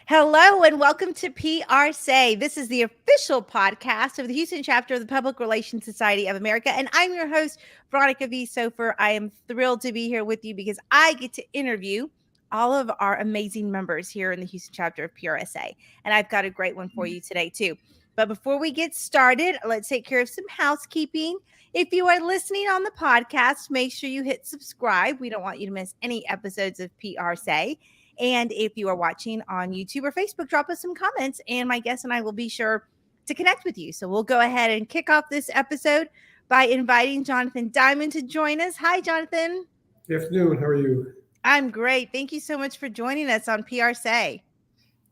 Hello and welcome to PRSay. This is the official podcast of the Houston chapter of the Public Relations Society of America. And I'm your host, Veronica V. Sopher. I am thrilled to be here with you because I get to interview all of our amazing members here in the Houston chapter of PRSA. And I've got a great one for you today, too. But before we get started, let's take care of some housekeeping. If you are listening on the podcast, make sure you hit subscribe. We don't want you to miss any episodes of PRSay. And if you are watching on YouTube or Facebook, drop us some comments, and my guest and I will be sure to connect with you. So we'll go ahead and kick off this episode by inviting Jonathan Diamond to join us. Hi, Jonathan. Good afternoon. How are you? I'm great. Thank you so much for joining us on PRSay.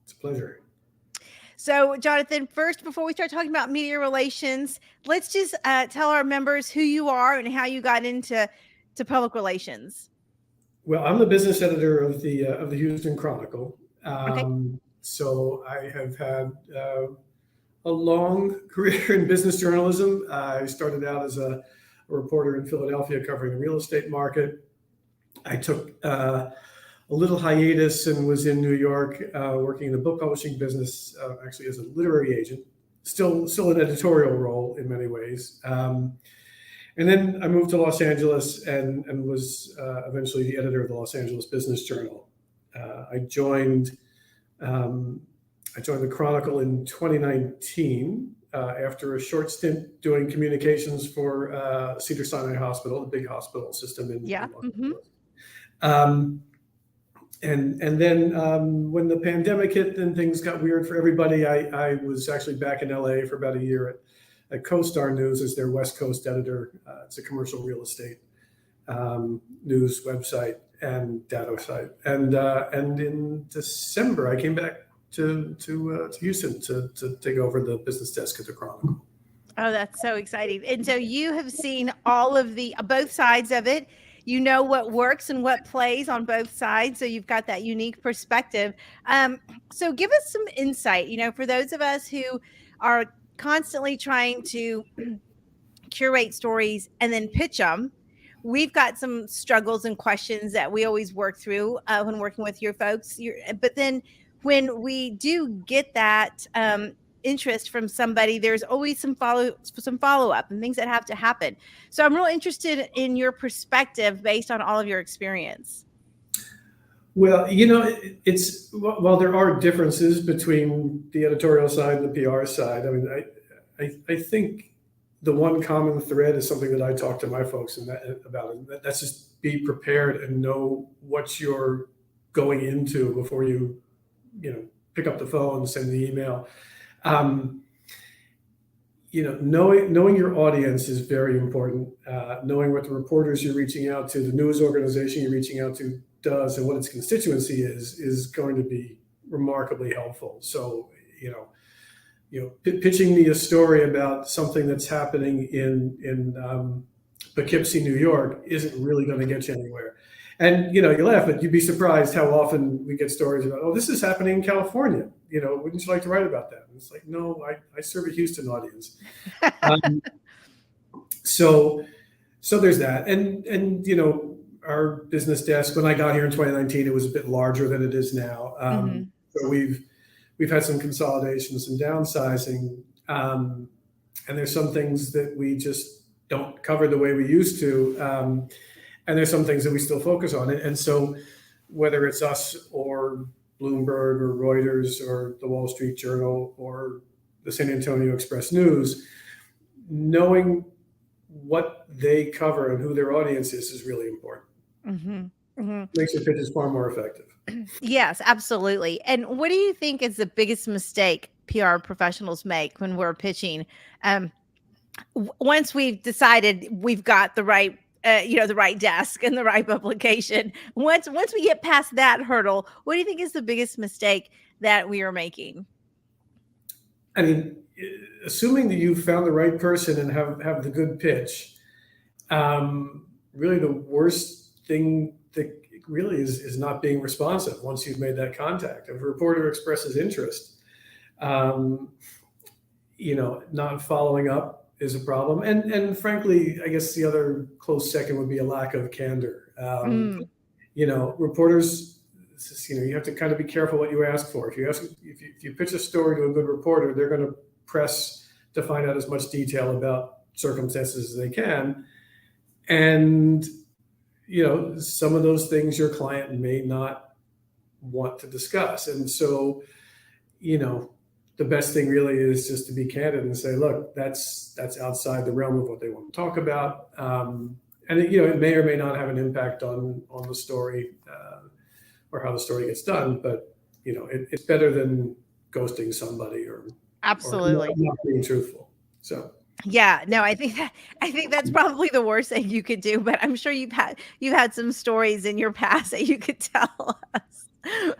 It's a pleasure. So, Jonathan, first, before we start talking about media relations, let's just tell our members who you are and how you got into public relations. Well, I'm the business editor of the Houston Chronicle. Okay. So I have had a long career in business journalism. I started out as a reporter in Philadelphia covering the real estate market. I took a little hiatus and was in New York working in the book publishing business, actually as a literary agent, still an editorial role in many ways. And then I moved to Los Angeles and was eventually the editor of the Los Angeles Business Journal. I joined the Chronicle in 2019 after a short stint doing communications for Cedars-Sinai Hospital, the big hospital system in Los Angeles. And then when the pandemic hit and things got weird for everybody, I was actually back in LA for about a year at CoStar News as their West Coast editor. It's a commercial real estate news website and data site. And in December, I came back to Houston to take over the business desk at the Chronicle. Oh, that's so exciting. And so you have seen all of both sides of it. You know what works and what plays on both sides. So you've got that unique perspective. So give us some insight, for those of us who are constantly trying to curate stories and then pitch them. We've got some struggles and questions that we always work through when working with your folks. But then when we do get that interest from somebody, there's always some follow-up and things that have to happen. So I'm really interested in your perspective based on all of your experience. Well, it's while there are differences between the editorial side and the PR side. I mean, I think the one common thread is something that I talk to my folks about. That's just be prepared and know what you're going into before you pick up the phone and send the email. Knowing your audience is very important. Knowing what the reporters you're reaching out to, the news organization you're reaching out to does, and what its constituency is going to be remarkably helpful. So, pitching me a story about something that's happening in Poughkeepsie, New York, isn't really going to get you anywhere. And you laugh, but you'd be surprised how often we get stories about, oh, this is happening in California. Wouldn't you like to write about that? And it's like, no, I serve a Houston audience. So there's that, and our business desk, when I got here in 2019, it was a bit larger than it is now. So we've had some consolidation, some downsizing, and there's some things that we just don't cover the way we used to, and there's some things that we still focus on. And so whether it's us or Bloomberg or Reuters or the Wall Street Journal or the San Antonio Express News, knowing what they cover and who their audience is really important. Makes your pitches far more effective. Yes, absolutely. And what do you think is the biggest mistake PR professionals make when we're pitching? Once we've decided we've got the right, the right desk and the right publication, once we get past that hurdle, what do you think is the biggest mistake that we are making? I mean, assuming that you've found the right person and have the good pitch, really the worst thing that really is not being responsive once you've made that contact. If a reporter expresses interest, not following up is a problem. And frankly, I guess the other close second would be a lack of candor. Reporters you have to kind of be careful what you ask for. If you pitch a story to a good reporter, they're going to press to find out as much detail about circumstances as they can. And, some of those things your client may not want to discuss. And so, the best thing really is just to be candid and say, look, that's outside the realm of what they want to talk about. And it may or may not have an impact on the story or how the story gets done. But, it's better than ghosting somebody or absolutely not being truthful. So. Yeah, no, I think that's probably the worst thing you could do, but I'm sure you've had some stories in your past that you could tell us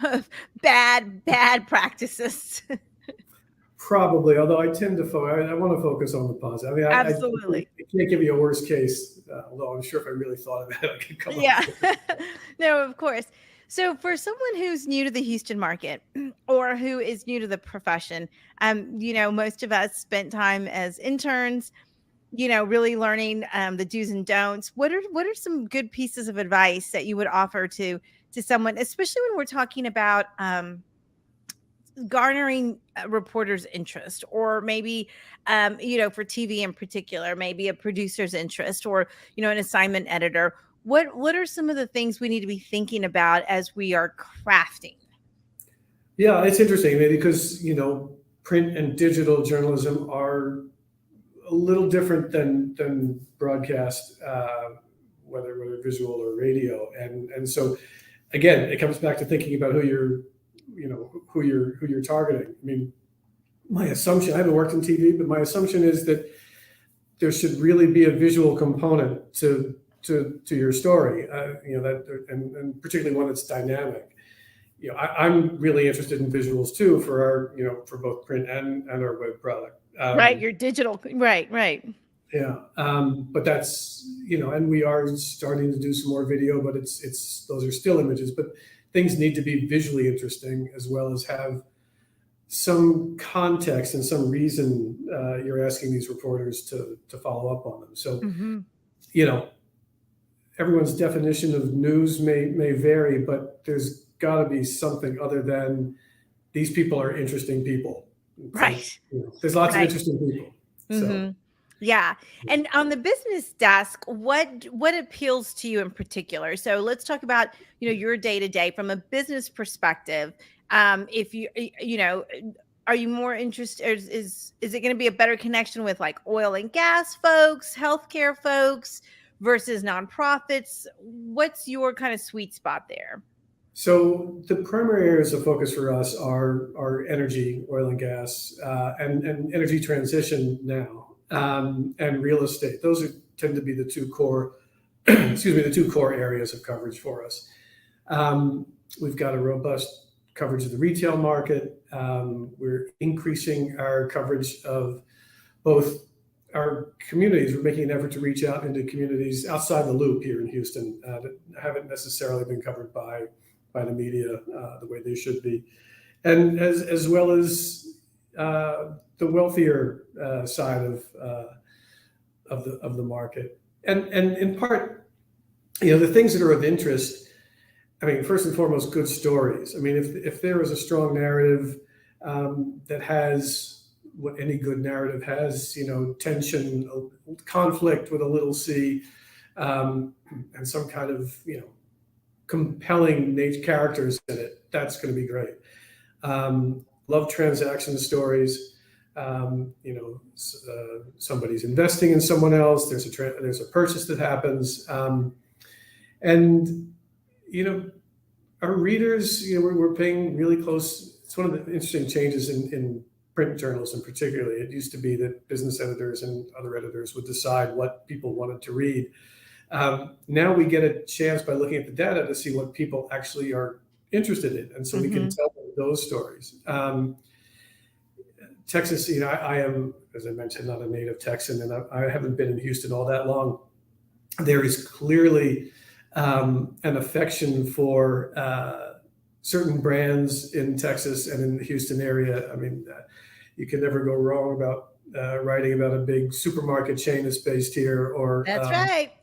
of bad practices. Probably, although I tend to I want to focus on the positive. I mean, absolutely. I can't give you a worst case, although I'm sure if I really thought about it, I could come up with it. No, of course. So for someone who's new to the Houston market or who is new to the profession, most of us spent time as interns, really learning the do's and don'ts. What are some good pieces of advice that you would offer to someone, especially when we're talking about garnering reporters' interest, or maybe, for TV in particular, maybe a producer's interest, or, an assignment editor? What are some of the things we need to be thinking about as we are crafting? Yeah, it's interesting because, print and digital journalism are a little different than broadcast, whether visual or radio. And so, again, it comes back to thinking about who you're targeting. I mean, my assumption, I haven't worked in TV, but my assumption is that there should really be a visual component to your story, and particularly one that's dynamic. I'm really interested in visuals too for for both print and our web product. Right, your digital, right. Yeah, but that's and we are starting to do some more video, but it's those are still images, but things need to be visually interesting as well as have some context and some reason you're asking these reporters to follow up on them. So, everyone's definition of news may vary, but there's got to be something other than these people are interesting people. Right. So, there's lots of interesting people. So. Yeah. And on the business desk, what appeals to you in particular? So let's talk about, your day-to-day from a business perspective. If are you more interested, or is it going to be a better connection with like oil and gas folks, healthcare folks versus nonprofits? What's your kind of sweet spot there? So the primary areas of focus for us are energy, oil and gas, and energy transition now. And real estate. Those tend to be the two core, the two core areas of coverage for us. We've got a robust coverage of the retail market. We're increasing our coverage of both our communities. We're making an effort to reach out into communities outside the loop here in Houston that haven't necessarily been covered by the media the way they should be, and as well as the wealthier side of the market, and in part, the things that are of interest. I mean, first and foremost, good stories. I mean, if there is a strong narrative that has what any good narrative has, tension, conflict with a little c, and some kind of compelling characters in it, that's going to be great. Love transaction stories. Somebody's investing in someone else. There's a purchase that happens, and our readers. We're paying really close. It's one of the interesting changes in print journalism, particularly. It used to be that business editors and other editors would decide what people wanted to read. Now we get a chance by looking at the data to see what people actually are interested in, and so we can tell them those stories. Texas, I am, as I mentioned, not a native Texan, and I haven't been in Houston all that long. There is clearly an affection for certain brands in Texas and in the Houston area. I mean, you can never go wrong about writing about a big supermarket chain that's based here, or that's right.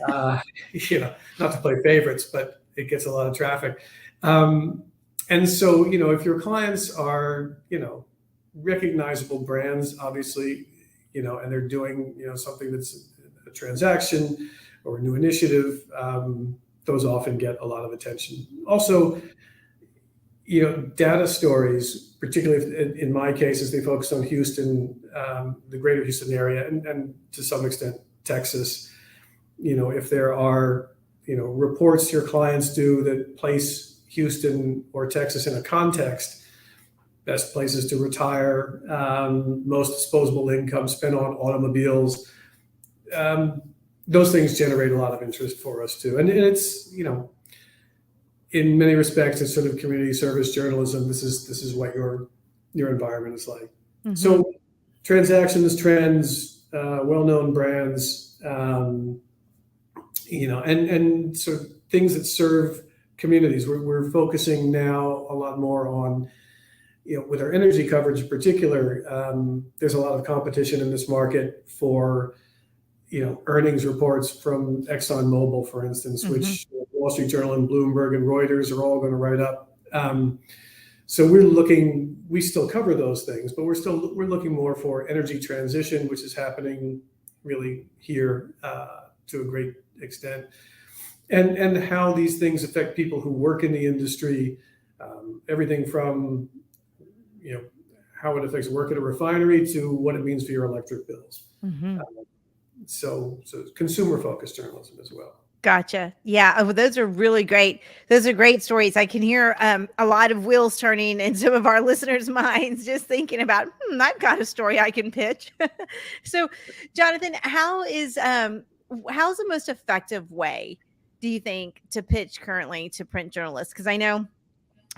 Not to play favorites, but it gets a lot of traffic. Um, and so, if your clients are, recognizable brands, obviously, and they're doing, something that's a transaction or a new initiative, those often get a lot of attention. Also, data stories, particularly in my case, as they focus on Houston, the greater Houston area, and to some extent Texas. If there are, reports your clients do that place Houston or Texas in a context, best places to retire, most disposable income spent on automobiles. Those things generate a lot of interest for us too. And it's, in many respects, it's sort of community service journalism. This is what your environment is like. Mm-hmm. So transactions, trends, well-known brands, and sort of things that serve communities. We're focusing now a lot more on, with our energy coverage in particular, there's a lot of competition in this market for, earnings reports from ExxonMobil, for instance, mm-hmm. which Wall Street Journal and Bloomberg and Reuters are all going to write up. So we still cover those things, but we're looking more for energy transition, which is happening really here to a great extent, and how these things affect people who work in the industry. Everything from, how it affects work at a refinery to what it means for your electric bills. Mm-hmm. So consumer-focused journalism as well. Gotcha. Yeah. Oh, those are really great. Those are great stories. I can hear a lot of wheels turning in some of our listeners' minds just thinking about, I've got a story I can pitch. So, Jonathan, how's the most effective way, do you think, to pitch currently to print journalists? Because I know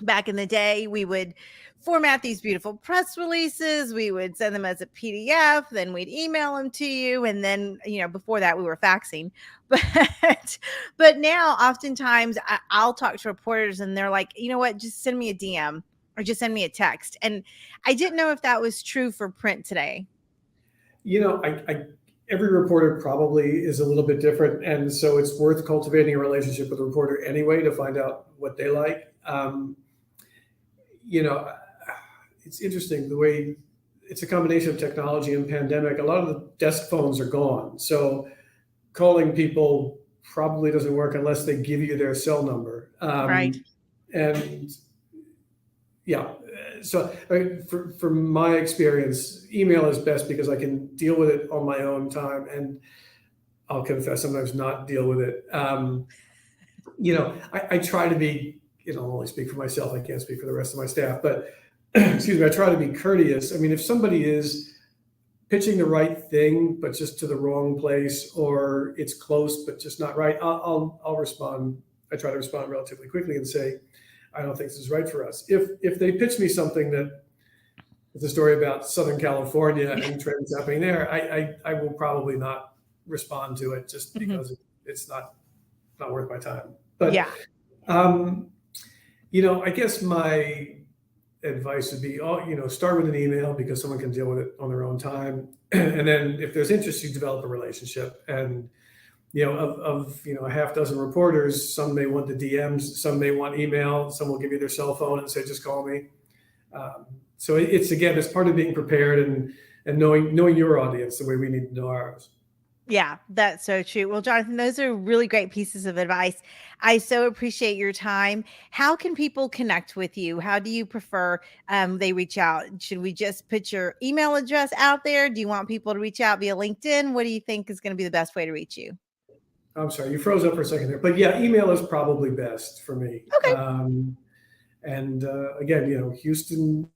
back in the day, we would format these beautiful press releases. We would send them as a PDF, then we'd email them to you. And then, before that we were faxing, but now oftentimes I'll talk to reporters and they're like, you know what, just send me a DM or just send me a text. And I didn't know if that was true for print today. Every reporter probably is a little bit different. And so it's worth cultivating a relationship with a reporter anyway to find out what they like. It's interesting the way it's a combination of technology and pandemic. A lot of the desk phones are gone. So calling people probably doesn't work unless they give you their cell number. Right. And yeah, so from my experience, email is best because I can deal with it on my own time. And I'll confess, sometimes not deal with it. I try to be, I'll only speak for myself. I can't speak for the rest of my staff, but excuse me, I try to be courteous. I mean, if somebody is pitching the right thing, but just to the wrong place, or it's close, but just not right, I'll respond. I try to respond relatively quickly and say, I don't think this is right for us. If they pitch me something that is a story about Southern California and trends happening there, I will probably not respond to it just because it's not worth my time. But yeah. I guess my advice would be, start with an email because someone can deal with it on their own time. And then if there's interest, you develop a relationship. And, of a half dozen reporters, some may want the DMs, some may want email, some will give you their cell phone and say, just call me. So it's part of being prepared and knowing your audience the way we need to know ours. Yeah, that's so true. Well, Jonathan, those are really great pieces of advice. I so appreciate your time. How can people connect with you? How do you prefer they reach out? Should we just put your email address out there? Do you want people to reach out via LinkedIn? What do you think is going to be the best way to reach you? I'm sorry, you froze up for a second there. But yeah, email is probably best for me. Okay. And again, Houston,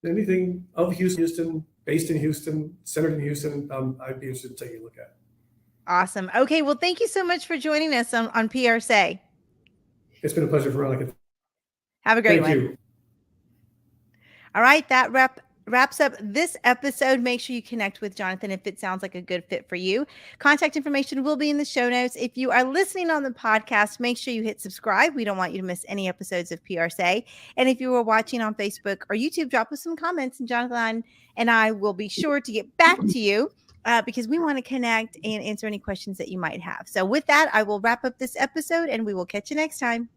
anything of Houston, based in Houston, centered in Houston, I'd be interested in taking a look at. Awesome. Okay. Well, thank you so much for joining us on PRSay. It's been a pleasure, Veronica. Have a great one. Thank you. All right. That wraps up this episode. Make sure you connect with Jonathan if it sounds like a good fit for you. Contact information will be in the show notes. If you are listening on the podcast, make sure you hit subscribe. We don't want you to miss any episodes of PRSay. And if you are watching on Facebook or YouTube, drop us some comments and Jonathan and I will be sure to get back to you. because we want to connect and answer any questions that you might have. So with that, I will wrap up this episode and we will catch you next time.